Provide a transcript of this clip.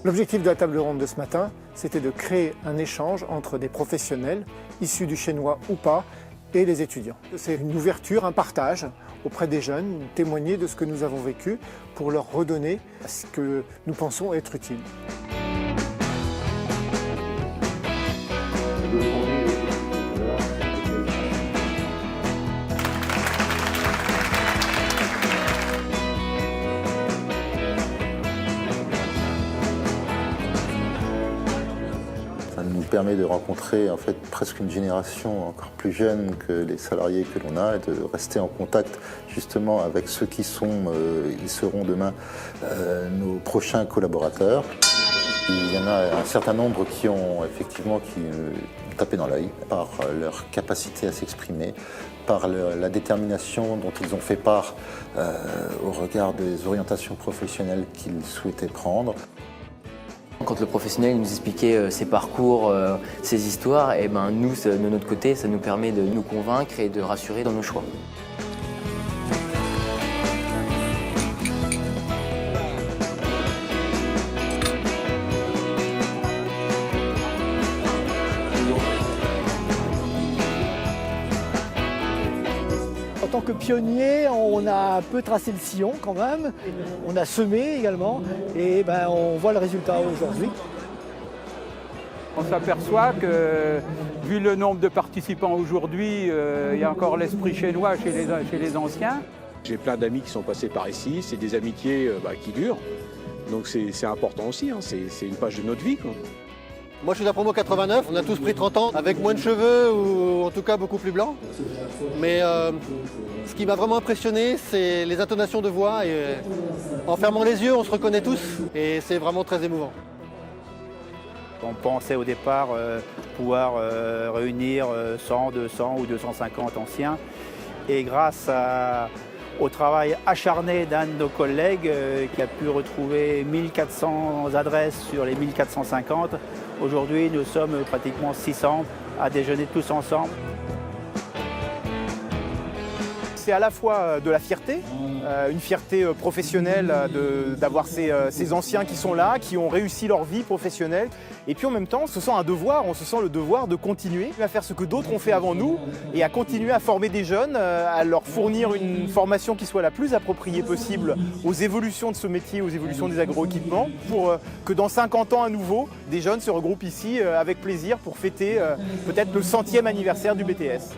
L'objectif de la table ronde de ce matin, c'était de créer un échange entre des professionnels, issus du chinois ou pas, et les étudiants. C'est une ouverture, un partage auprès des jeunes, témoigner de ce que nous avons vécu pour leur redonner ce que nous pensons être utile. Ça nous permet de rencontrer en fait presque une génération encore plus jeune que les salariés que l'on a et de rester en contact justement avec ceux qui ils seront demain nos prochains collaborateurs. Il y en a un certain nombre qui ont effectivement tapé dans l'œil par leur capacité à s'exprimer, par la détermination dont ils ont fait part au regard des orientations professionnelles qu'ils souhaitaient prendre. Quand le professionnel nous expliquait ses parcours, ses histoires, et nous, de notre côté, ça nous permet de nous convaincre et de rassurer dans nos choix. En tant que pionnier, on a un peu tracé le sillon quand même, on a semé également et on voit le résultat aujourd'hui. On s'aperçoit que, vu le nombre de participants aujourd'hui, il y a encore l'esprit chinois chez les anciens. J'ai plein d'amis qui sont passés par ici, c'est des amitiés qui durent, donc c'est important aussi, hein. C'est une page de notre vie, quoi. Moi je suis de la promo 89, on a tous pris 30 ans avec moins de cheveux ou en tout cas beaucoup plus blancs. Mais ce qui m'a vraiment impressionné, c'est les intonations de voix et en fermant les yeux on se reconnaît tous et c'est vraiment très émouvant. On pensait au départ pouvoir réunir 100, 200 ou 250 anciens et grâce au travail acharné d'un de nos collègues qui a pu retrouver 1400 adresses sur les 1450. Aujourd'hui, nous sommes pratiquement 600 à déjeuner tous ensemble. C'est à la fois de la fierté, une fierté professionnelle d'avoir ces anciens qui sont là, qui ont réussi leur vie professionnelle. Et puis en même temps, on se sent un devoir, on se sent le devoir de continuer à faire ce que d'autres ont fait avant nous et à continuer à former des jeunes, à leur fournir une formation qui soit la plus appropriée possible aux évolutions de ce métier, aux évolutions des agroéquipements, pour que dans 50 ans à nouveau, des jeunes se regroupent ici avec plaisir pour fêter peut-être le 100e anniversaire du BTS.